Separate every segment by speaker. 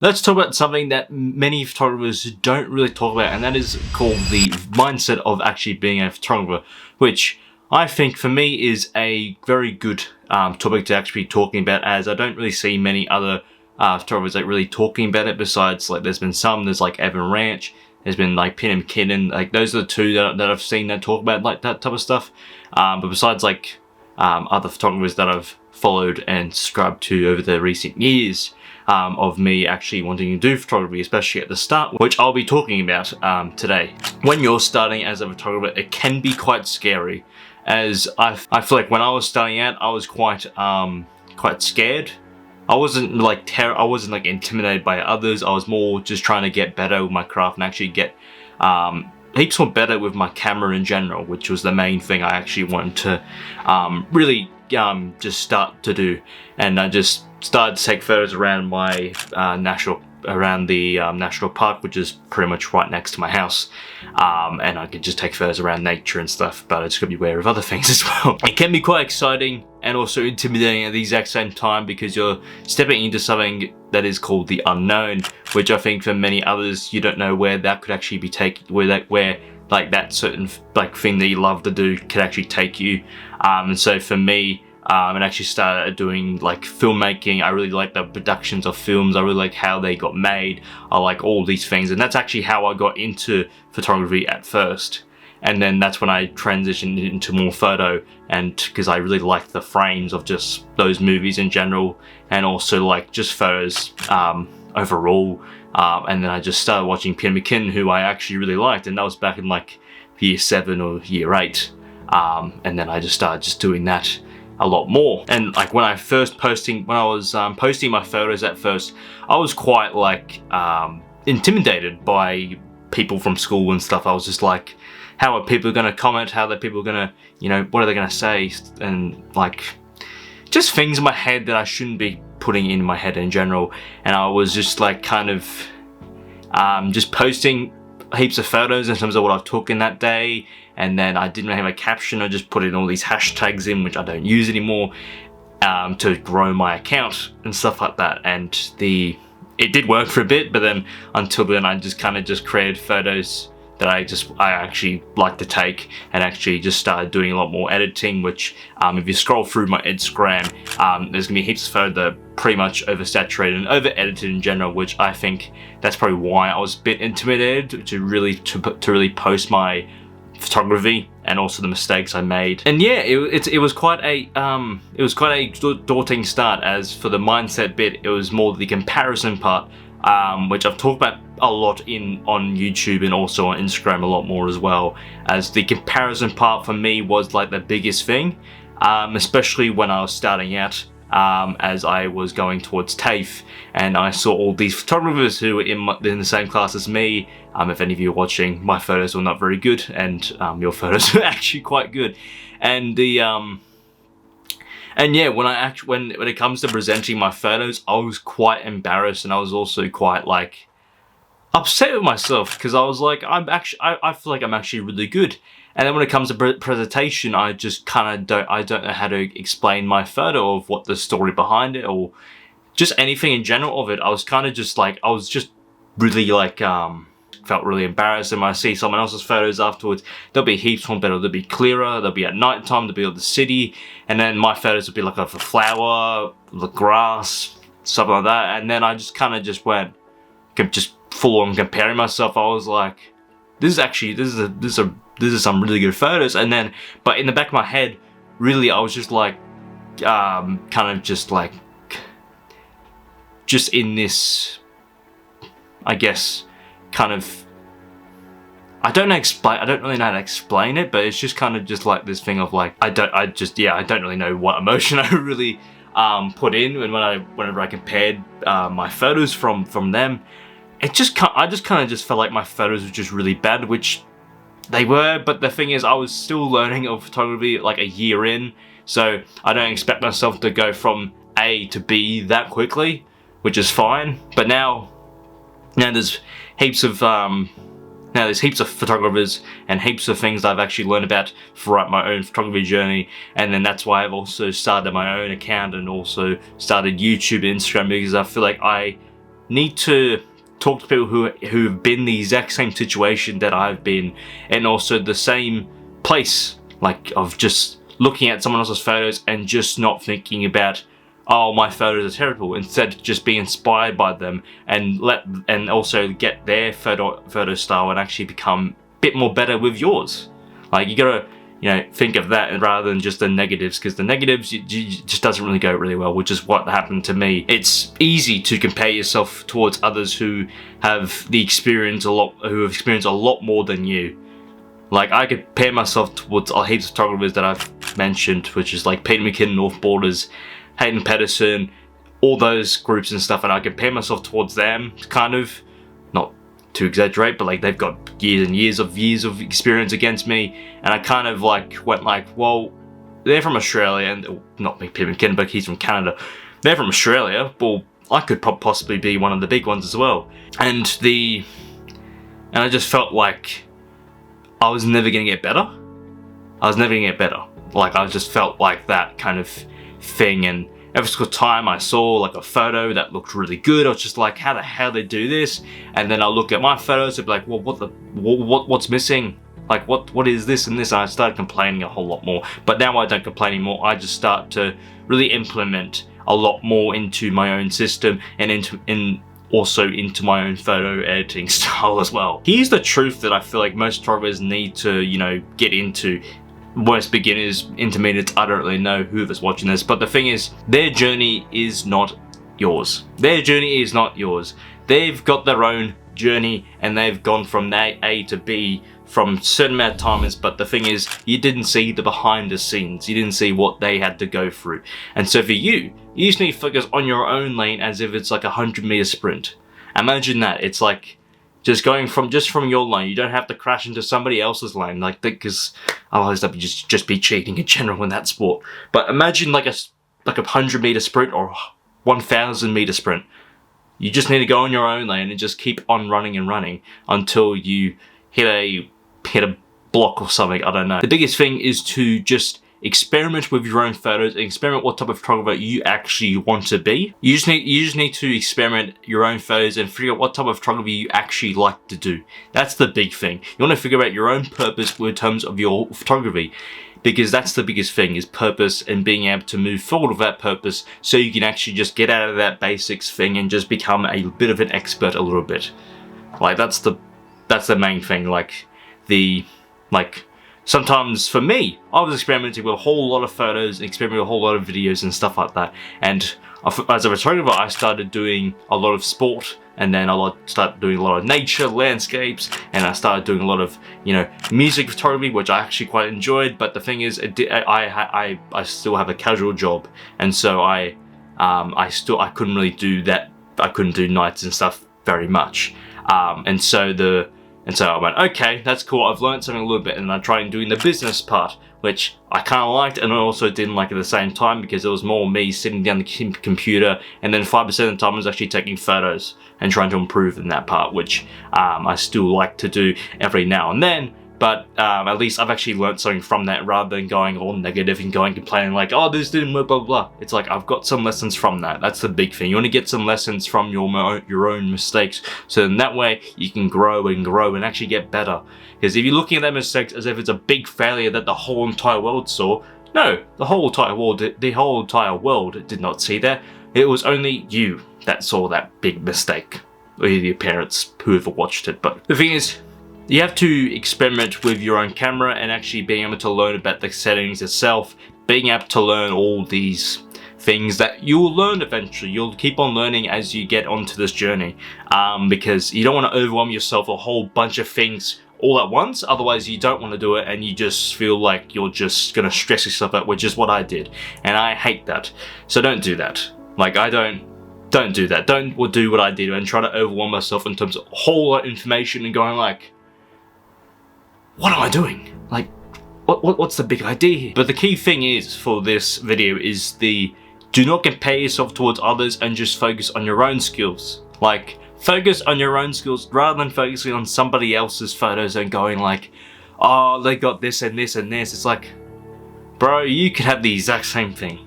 Speaker 1: Let's talk about something that many photographers don't really talk about, and that is called the mindset of actually being a photographer, which I think for me is a very good topic to actually be talking about, as I don't really see many other photographers like really talking about it. Besides, like, there's like Evan Ranch, there's been like Peter McKinnon, like those are the two that I've seen that talk about like that type of stuff. But besides, like other photographers that I've followed and subscribed to over the recent years, of me actually wanting to do photography, especially at the start, which I'll be talking about today. When you're starting as a photographer, it can be quite scary, as I feel like when I was starting out, I was quite scared. I wasn't like intimidated by others. I was more just trying to get better with my craft and actually get heaps more better with my camera in general, which was the main thing I actually wanted to really just start to do. And I just started to take photos around my national park, which is pretty much right next to my house, and I could just take photos around nature and stuff, but I just gotta be aware of other things as well. It can be quite exciting and also intimidating at the exact same time, because you're stepping into something that is called the unknown, which I think for many others, you don't know where that could actually be taken, where like that certain like thing that you love to do could actually take you. And so for me, and actually started doing like filmmaking. I really like the productions of films. I really like how they got made. I like all these things, and that's actually how I got into photography at first. And then that's when I transitioned into more photo, and because I really liked the frames of just those movies in general, and also like just photos overall. And then I just started watching Peter McKinnon, who I actually really liked, and that was back in like year 7 or year 8. And then I just started just doing that a lot more. And like when I was posting my photos at first, I was quite like intimidated by people from school and stuff. I was just like, how are people gonna comment? How are people gonna, what are they gonna say? And like, just things in my head that I shouldn't be putting in my head in general. And I was just like kind of just posting heaps of photos in terms of what I took in that day, and then I didn't have a caption. I just put in all these hashtags in, which I don't use anymore, to grow my account and stuff like that. And it did work for a bit, but then until then I just kind of just created photos that I actually like to take, and actually just started doing a lot more editing, which if you scroll through my Instagram, there's gonna be heaps of photos that are pretty much oversaturated and over edited in general, which I think that's probably why I was a bit intimidated to really post my photography and also the mistakes I made. And yeah, it was quite a daunting start. As for the mindset bit, it was more the comparison part, which I've talked about a lot on YouTube and also on Instagram a lot more as well. As the comparison part for me was like the biggest thing, especially when I was starting out, as I was going towards TAFE, and I saw all these photographers who were in the same class as me. If any of you are watching, my photos were not very good, and your photos were actually quite good. And and yeah, when it comes to presenting my photos, I was quite embarrassed, and I was also quite like upset with myself, because I was like, I feel like I'm actually really good. And then when it comes to presentation, I just kind of don't know how to explain my photo, of what the story behind it, or just anything in general of it. I was kind of just like, I was just really like, felt really embarrassed. And when I see someone else's photos afterwards, they'll be heaps more better. They'll be clearer. They'll be at night time. They'll be of the city. And then my photos will be like of a flower, the grass, something like that. And then I just kind of just went, just full on comparing myself. I was like, this is some really good photos. And then, but in the back of my head, really, I was just like, kind of just like, just in this, I guess, kind of, I don't really know how to explain it, but it's just kind of just like this thing of like, I don't really know what emotion I really put in. And whenever I compared my photos from them, I just kind of just felt like my photos were just really bad, which they were. But the thing is, I was still learning of photography like a year in, so I don't expect myself to go from A to B that quickly, which is fine. But now there's heaps of photographers and heaps of things I've actually learned about throughout my own photography journey. And then that's why I've also started my own account and also started YouTube and Instagram, because I feel like I need to talk to people who've been the exact same situation that I've been, and also the same place, like of just looking at someone else's photos and just not thinking about, oh, my photos are terrible. Instead, just be inspired by them and also get their photo style and actually become a bit more better with yours. Like, you gotta, think of that rather than just the negatives, because the negatives just doesn't really go really well, which is what happened to me. It's easy to compare yourself towards others who have experienced a lot more than you. Like, I compare myself towards heaps of photographers that I've mentioned, which is like Peter McKinnon, North Borders, Hayden Pedersen, all those groups and stuff, and I compare myself towards them, kind of, not to exaggerate, but like they've got years and years of experience against me, and I kind of like went like, well, they're from Australia, and not Peter McKinnon, but he's from Canada. They're from Australia, well, I could possibly be one of the big ones as well. And I just felt like I was never gonna get better. Like, I just felt like that kind of thing, and every single time I saw like a photo that looked really good, I was just like, how the hell did they do this? And then I look at my photos and be like, well, what's missing? Like, what is this and this? And I started complaining a whole lot more. But now I don't complain anymore. I just start to really implement a lot more into my own system and also into my own photo editing style as well. Here's the truth that I feel like most photographers need to, get into. Most beginners, intermediates, I don't really know whoever's watching this, but the thing is, their journey is not yours. They've got their own journey, and they've gone from A to B from a certain amount of times, but the thing is, you didn't see the behind the scenes. You didn't see what they had to go through. And so for you just need to focus on your own lane as if it's like a 100-meter sprint. Imagine that. It's like just going from your lane. You don't have to crash into somebody else's lane, like, because otherwise that would just be cheating in general in that sport. But imagine like a 100-meter sprint or 1,000-meter sprint. You just need to go on your own lane and just keep on running and running until you hit a block or something. I don't know. The biggest thing is to just experiment with your own photos and experiment what type of photographer you actually want to be. You just need to experiment your own photos and figure out what type of photography you actually like to do. That's the big thing. You want to figure out your own purpose in terms of your photography, because that's the biggest thing, is purpose and being able to move forward with that purpose, so you can actually just get out of that basics thing and just become a bit of an expert a little bit. Like, that's the main thing. Sometimes for me, I was experimenting with a whole lot of photos, experimenting with a whole lot of videos and stuff like that. And as a photographer, I started doing a lot of sport, and then started doing a lot of nature, landscapes, and I started doing a lot of, music photography, which I actually quite enjoyed. But the thing is, I still have a casual job, and so I couldn't really do that. I couldn't do nights and stuff very much, and so I went, okay, that's cool, I've learned something a little bit, and I tried doing the business part, which I kind of liked, and I also didn't like at the same time, because it was more me sitting down the computer, and then 5% of the time I was actually taking photos and trying to improve in that part, which I still like to do every now and then. But at least I've actually learned something from that, rather than going all negative and complaining like, oh, this didn't work, blah, blah, blah. It's like, I've got some lessons from that. That's the big thing. You want to get some lessons from your own mistakes, so in that way you can grow and actually get better. Because if you're looking at that mistakes as if it's a big failure that the whole entire world saw, no, the whole entire world did not see that. It was only you that saw that big mistake, or your parents, whoever watched it. But the thing is, you have to experiment with your own camera and actually being able to learn about the settings itself, being able to learn all these things that you'll learn eventually. You'll keep on learning as you get onto this journey, because you don't want to overwhelm yourself a whole bunch of things all at once. Otherwise you don't want to do it, and you just feel like you're just going to stress yourself out, which is what I did, and I hate that. So don't do that. Like, don't do that. Don't do what I did and try to overwhelm myself in terms of a whole lot of information and going like, what am I doing? Like, what's the big idea here? But the key thing is, for this video, is do not compare yourself towards others and just focus on your own skills. Like, focus on your own skills rather than focusing on somebody else's photos and going like, oh, they got this and this and this. It's like, bro, you could have the exact same thing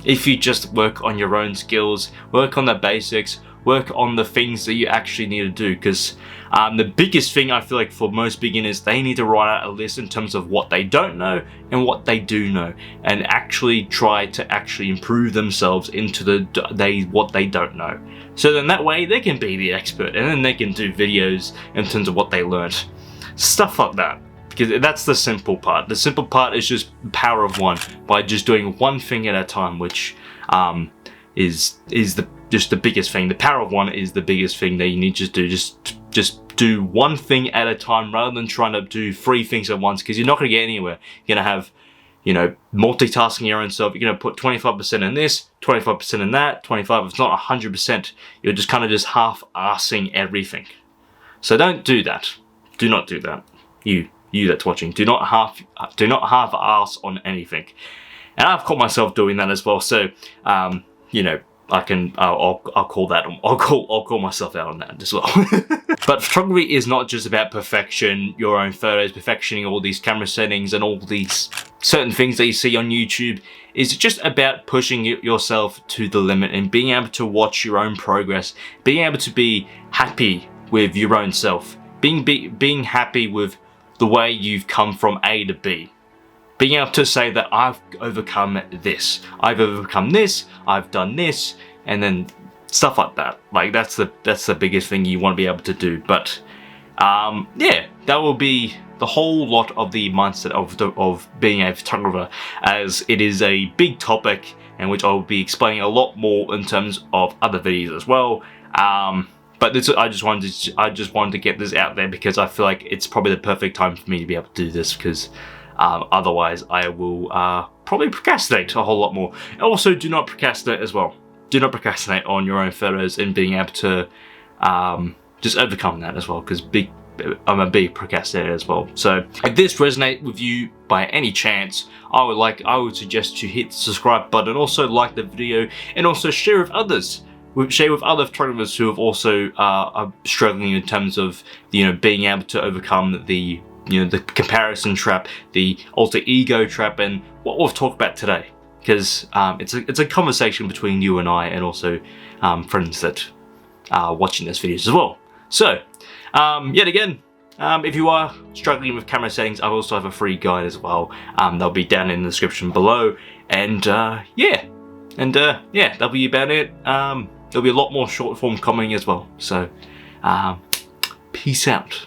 Speaker 1: if you just work on your own skills, work on the basics, work on the things that you actually need to do, because the biggest thing I feel like for most beginners, they need to write out a list in terms of what they don't know and what they do know, and actually try to actually improve themselves into what they don't know. So then that way they can be the expert, and then they can do videos in terms of what they learned. Stuff like that. Because that's the simple part. The simple part is just power of one, by just doing one thing at a time, which is just the biggest thing. The power of one is the biggest thing that you need to do. Just do one thing at a time rather than trying to do 3 things at once, because you're not going to get anywhere. You're going to have, you know, multitasking your own self. You're going to put 25% in this, 25% in that, 25, it's not 100%. You're just kind of just half-assing everything. So don't do that. Do not do that. You that's watching, do not half-ass on anything. And I've caught myself doing that as well. So, you know, I'll call myself out on that as well. But photography is not just about perfection, your own photos, perfectioning all these camera settings and all these certain things that you see on YouTube. It's just about pushing yourself to the limit and being able to watch your own progress, being able to be happy with your own self, being happy with the way you've come from A to B. Being able to say that I've overcome this, I've overcome this, I've done this, and then stuff like that. Like that's the biggest thing you want to be able to do. But yeah, that will be the whole lot of the mindset of being a photographer, as it is a big topic, and which I will be explaining a lot more in terms of other videos as well. But this, I just wanted to get this out there, because I feel like it's probably the perfect time for me to be able to do this, because otherwise I will probably procrastinate a whole lot more. And also, do not procrastinate as well. Do not procrastinate on your own photos and being able to just overcome that as well, because I'm a big procrastinator as well. So if this resonates with you by any chance, I would suggest you hit the subscribe button, also like the video, and also share with others. Share with other photographers who have also are struggling in terms of, you know, being able to overcome the, you know, the comparison trap, the alter ego trap, and what we've talked about today. Because it's a conversation between you and I, and also friends that are watching this videos as well. So yet again, if you are struggling with camera settings, I also have a free guide as well. They'll be down in the description below. And yeah, that'll be about it. There'll be a lot more short form coming as well. So peace out.